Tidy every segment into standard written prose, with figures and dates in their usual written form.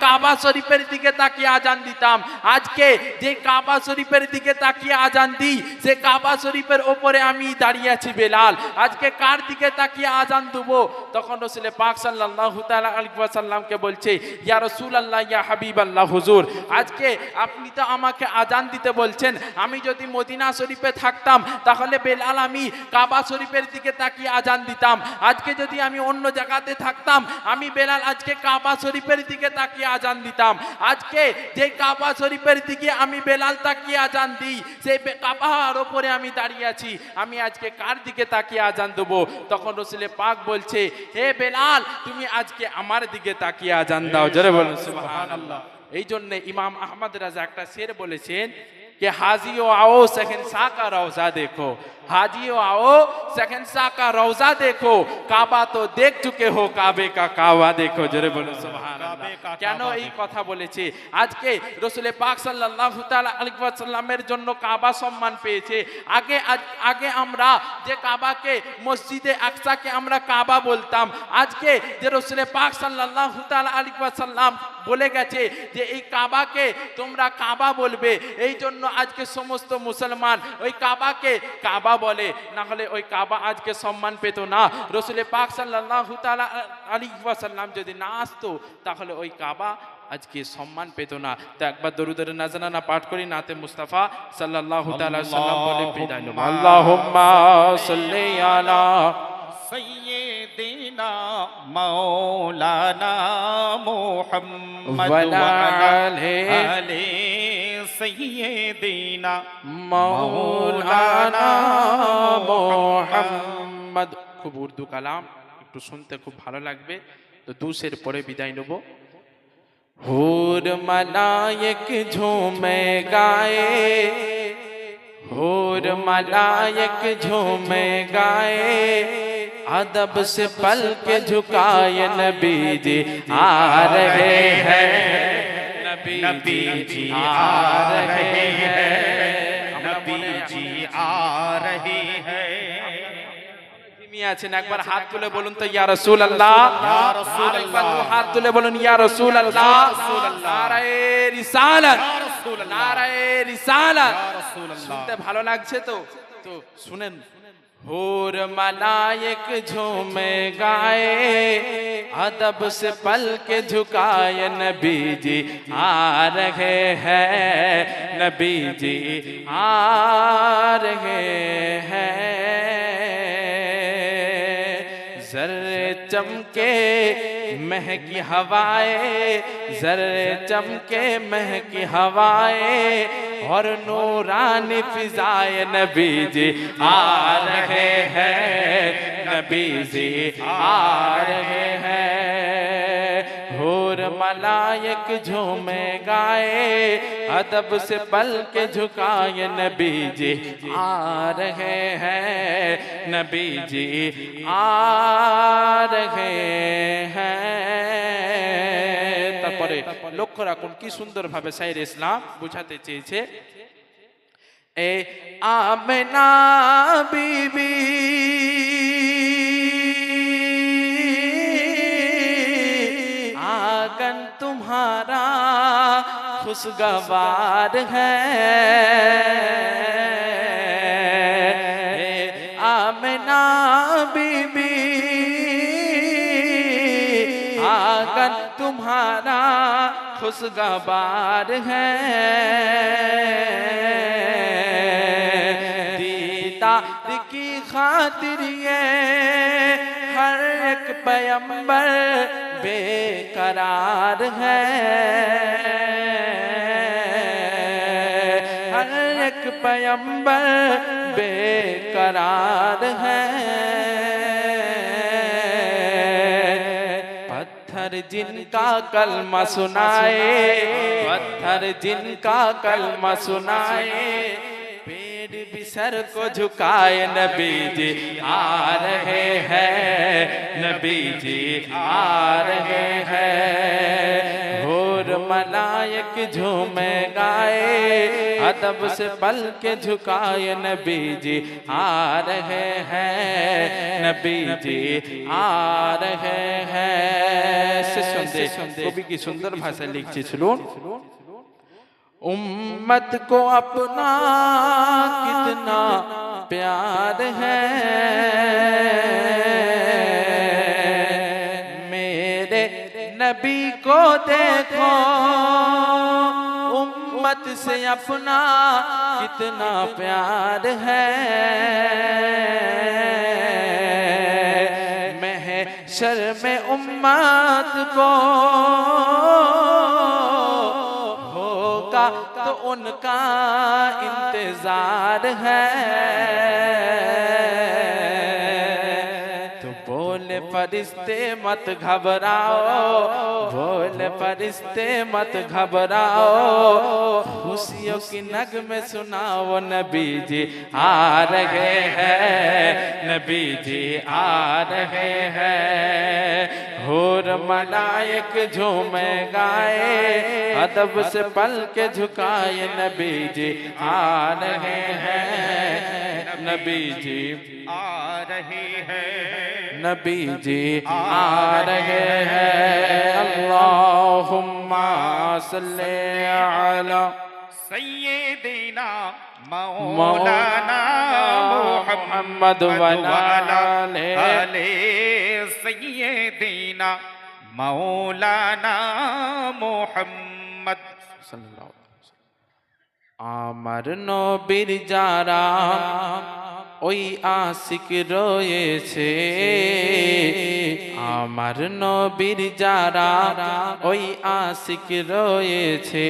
কাবা শরীফের দিকে তাকিয়ে আজান দিতাম। আজকে যে কাবা শরীফের দিকে তাকিয়ে আজান দিই, সে কাবা শরীফের ওপরে আমি দাঁড়িয়ে আছি বেলাল। আজকে কার দিকে তাকিয়ে আজান দেবো? তখন রাসূল পাক সাল্লাল্লাহু তাআলা আলাইহি ওয়াসাল্লামকে বলছে, ইয়া রাসূলুল্লাহ, ইয়া হাবিবাল্লাহ, হুজুর আজকে আপনি তো আমাকে আজান দিতে বলছেন, আমি যদি মদিনা শরীফে থাকতাম তাহলে বেলাল আমি কাবা শরীফের দিকে তাকিয়ে আজান দিতাম। আজকে যদি আমি অন্য জায়গাতে থাকতাম, আমি বেলাল আজকে কাবা শরীফের দিকে তাকিয়ে আজান দিতাম। আজকে যে কাবা শরীফের দিকে আমি বেলাল তাকিয়ে আজান দিই, সেই কাবার ওপরে আমি দাঁড়িয়ে আছি, আমি আজকে কার দিকে তাকিয়ে আজান দেবো? তখন রাসূল পাক বলছে, হে বেলাল, তুমি আজকে আমার দিকে তাকিয়ে আজান দাও। জোরে বলুন সুবহানাল্লাহ। এই জন্য ইমাম আহমদ রাজা একটা শের বলেছেন कि हाजियो आओ शहंशाह का रौजा देखो, हाजियो आओ शहंशाह का रौजा देखो, काबा तो देख चुके हो, काबे का काबा देखो। जरे बोलो सुबहानाल्लाह। কেন এই কথা বলেছে? আজকে রাসূল পাক সাল্লাল্লাহু তাআলা আলাইহি ওয়াসাল্লামের জন্য কাবা সম্মান পেয়েছে। আগে আমরা যে কাবাকে, মসজিদে আকসাকে আমরা কাবা বলতাম, আজকে যে রাসূল পাক সাল্লাল্লাহু তাআলা আলাইহি ওয়াসাল্লাম বলে গেছে যে এই কাবাকে তোমরা কাবা বলবে, এই জন্য আজকে সমস্ত মুসলমান ওই কাবাকে কাবা বলে, না হলে ওই কাবা আজকে সম্মান পেত না। রাসূল পাক সাল্লাল্লাহু তাআলা আলাইহি ওয়াসাল্লাম যদি না আসতো তাহলে ওই কাবা আজকে সম্মান পেত না। তো একবার দরুদের নাজরানা পাঠ করি, নাতে মুস্তাফা সাল্লাল্লাহু তাআলা সাল্লাম বলে বিদায় নেব। আল্লাহুম্মা সাল্লি আলা सय्यिदिना मौलाना मुहम्मद वला आले सय्यिदिना मौलाना मुहम्मद। খুব উর্দু কালাম, একটু শুনতে খুব ভালো লাগবে, তো দুশের পরে বিদায় নেব। হুর মালায়েক ঝুমে গায়ে, हुर मलाइक झूमे गाए, अदब से पल के झुकाए नबी जी आ रहे हैं, नबी जी आ रहे हैं, नबी जी आ रहे हैं। আছেন একবার হাত তুলে বলুন তো ইয়া রাসূলুল্লাহ, ইয়া রাসূলুল্লাহ। হাত তুলে বলুন ইয়া রাসূলুল্লাহ, নারায়ে রিসালাত, নারায়ে রিসালাত। শুনতে ভালো লাগছে তো? তো শুনেন। हुर मलाइक झूमे गाए, अदब से पल के झुकाए नबी जी आ रहे हैं, नबी जी आ रहे हैं। जर्रे चमके महकी हवाएं, जर्रे चमके महकी हवाएं, और नूरानी फिजाए नबी जी आ रहे हैं, नबी जी आ रहे हैं। हुर मलाइक झूमे गाए, अदब से पल के झुकाए नबी जी आ रहे हैं, नबी जी आ रहे हैं। তারপরে লক্ষ্য রাখুন কি সুন্দর ভাবে শায়ের ইসলাম বুঝাতে চেয়েছে। এ আমেনা বিবি आंगन तुम्हारा खुशगवार है, आमिना बीबी आंगन तुम्हारा खुशगवार है, दीदार की खातिर ये हर एक पैगंबर बेकरार है, हर एक पैगंबर बेकरार है। पत्थर जिनका कलमा सुनाए, पत्थर जिनका कलमा सुनाए, पेड़ भी सर को झुकाए नबी जी आ रहे हैं, नबी जी आ रहे हैं। हुर मलाइक झूमे गाए अदब से पल के झुकाए नबी जी आ रहे हैं नबी जी आ रहे हैं से सुनते कवि की सुंदर भाषा लिखी सुनो उम्मत को अपना कितना प्यार है मेरे नबी को देखो उम्मत से अपना कितना प्यार है महशर में उम्मत को होगा तो उनका इंतजार है बोले फरिश्ते मत घबराओ बोले फरिश्ते मत घबराओ खुशियों की नगमे सुनाओ नबी जी आ रहे हैं नबी जी आ रहे हैं हूर मलाइक झूमे गाए अदब से पल के झुकाए नबी जी आ रहे हैं नबी जी आ रहे हैं नबी जी आ रहे हैं अल्लाहुम्मा सल्ले अला सय्यिदना मौलाना मुहम्मद व आले सय्यिदना मौलाना मुहम्मद सल्लल्लाहु अलैहि वसल्लम আমার নবীর যারা ওই আশিক রয়েছে আমার নবীর যারা ওই আশিক রয়েছে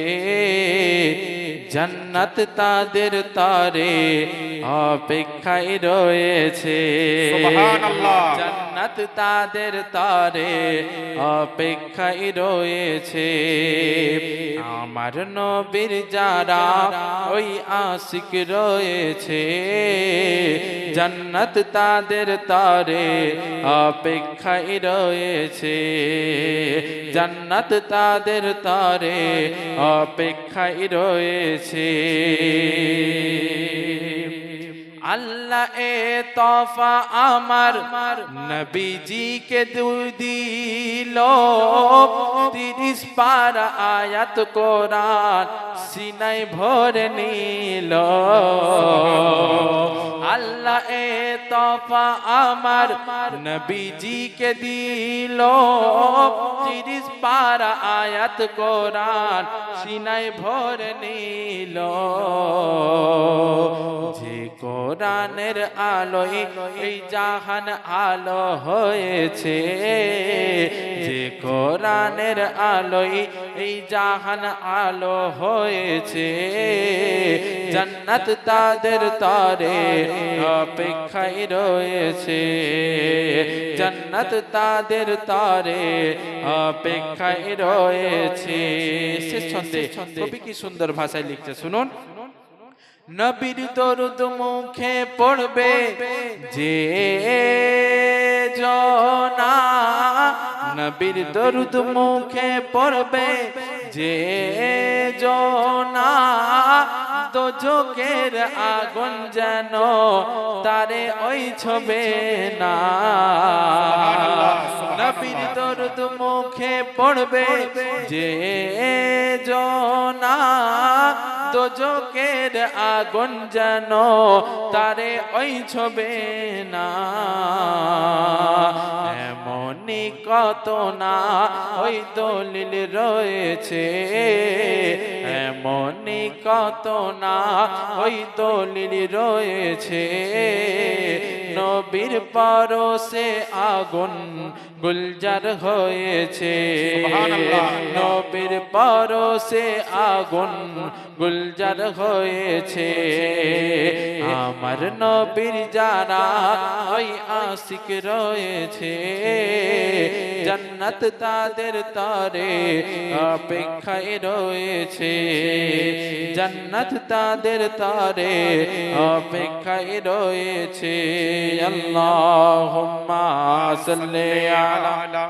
জান্নাত তাদের তরে অপেক্ষায় রয়েছে সুবহানাল্লাহ জান্নাত তাদের তরে অপেক্ষায় রয়েছে আমার নবীর যারা ওই আশিক রয়েছে জান্নাত তাদের তরে অপেক্ষায় রয়েছে জান্নাত তাদের তরে অপেক্ষায় রয়েছে আল্লাহ এ তোফা আমার নবীজি কে দিল 30 পারা আয়াত কোরআন সিনায় ভরে নিল আল্লাহ এ তোফা আমার নবীজি কে দিল 30 পারা আয়াত কোরআন সিনায় ভরে নিল যে কোরআনের আলোয় এই জাহান আলো হয়েছে যে কোরআনের আলোয় এই জাহান আলো হয়েছে জান্নাত তাদের তরে অপেক্ষায় রয়েছে জান্নাত তাদের তরে অপেক্ষায় রয়েছে শেষ ছন্দে কবি কি সুন্দর ভাষায় লিখছে শুনুন নবীর দরুদ মুখে পড়বে যে জনা নবীর দরুদ মুখে পড়বে যে জনা দোজখের আগুন যেন তারে ওই ছবে না নবীর দরুদ মুখে পড়বে যে জনা দোজখের আগুন যেন তারে ওই ছবে না এমনই কত না ওই দলিল রয়েছে এমনই কত না ওই দলিল রয়েছে নবীর পরশে আগুন গুলজার হয়েছে নবীর পরশে আগুন গুলজার হয়েছে আমার নবীর যারা ওই আশিক রয়েছে জান্নাত তাদের তরে অপেক্ষায় রয়েছে জান্নাত তাদের তরে অপেক্ষায় রয়েছে আল্লাহুম্মা সাল্লি আলা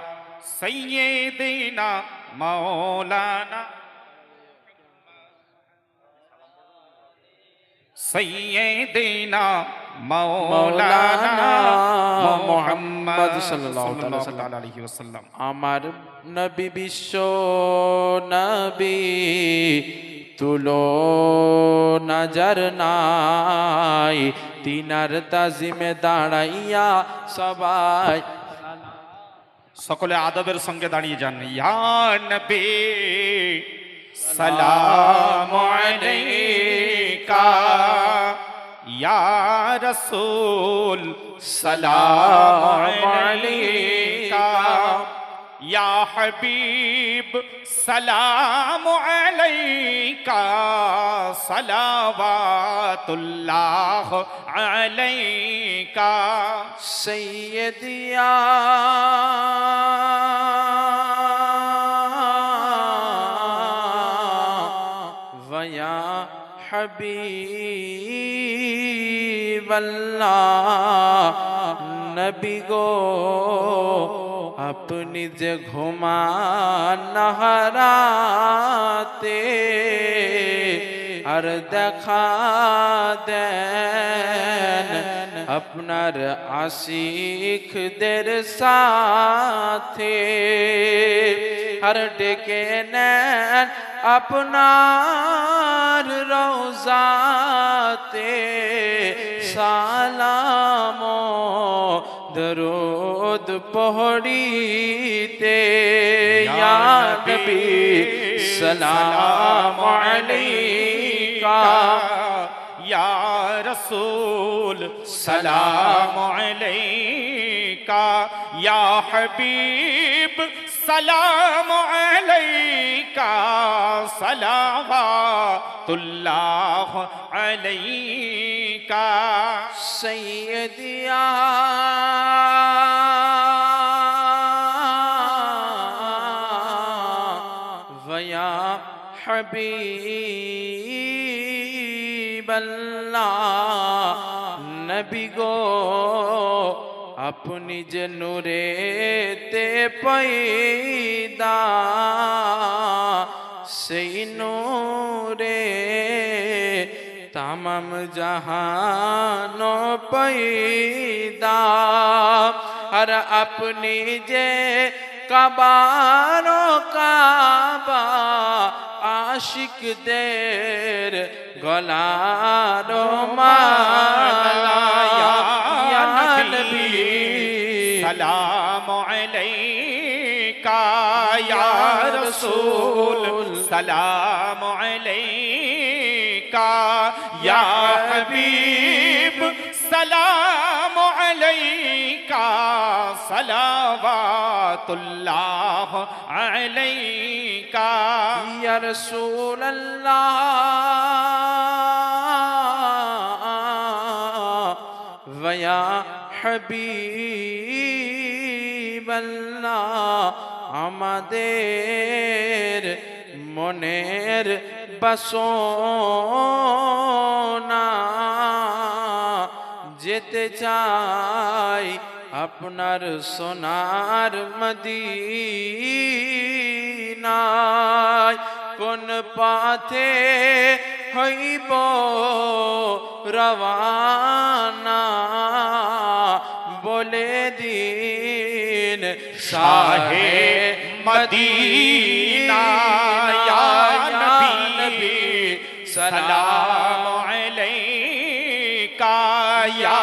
सय्यिदना मौलाना سيدنا مولانا محمد সাল্লাল্লাহু আলাইহি ওয়াসাল্লাম। আমার নবী বিশ্ব নবী তুলো নজর নাই, তিনার তাজিমে দাঁড়াইয়া সবাই সকলে আদবের সঙ্গে দাঁড়িয়ে যান। ইয়া নবী সালামু আলাইকা, ইয়া রাসূল সালামু আলাইকা, ইয়া হাবিব সালামু আলাইকা, সালাওয়াতুল্লাহ আলাইকা। সৈয়দিয়া वया हबीब अल्लाह, नबी गो अपनी जे घुमा नहराते আর দেখা দেন আপনার আশিকদের সাথে, আর ডেকে নেন আপনার রওজাতে, সালাম দরুদ পড়িতে। ইয়া নবী সালাম আলাইকা, ইয়া রাসূল সালামু আলাইকা, ইয়া হাবিব সালামু আলাইকা, সালাওয়াতুল্লাহ আলাইকা। সৈয়দিয়া वया हबीब अल्लाह, नबी गो अपनी जे नूरे ते पैदा, সেই নূরে তামাম জাহান पैदा, আর আপনি যে কাবানো কাবা আশিকদের গলার মালা। ইয়া নবী সালামু আলাইকা, ইয়া রাসূল সালামু আলাইকা, ইয়া হাবিব সালামু আলাইকা, সালাওয়াতুল্লাহ আলাইকা। ইয়া রাসূলুল্লাহ ওয়া হাবিবাল্লাহ, আমাদের মনের বাসনা যেতে চাই আপনার সোনার মদিনায়। কোন পথে হইব রওয়ানা বলে দিন শাহে মদিনা। ইয়া নবী সালামু আলাইকা, ইয়া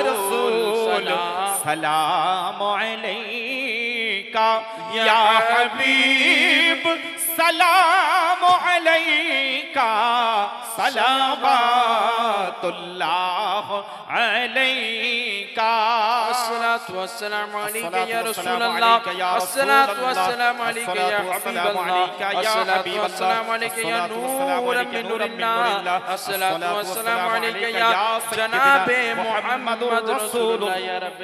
রাসূল সালামু আলাইকা, ইয়া হাবিব সালামু আলাইকা, সালাওয়াতুল্লাহ আলাইকা। الصلاة والسلام عليك يا رسول الله، الصلاة والسلام عليك يا حبيب الله، الصلاة والسلام عليك يا نور من نور الله، الصلاة والسلام عليك يا جناب محمد رسول الله يا رب.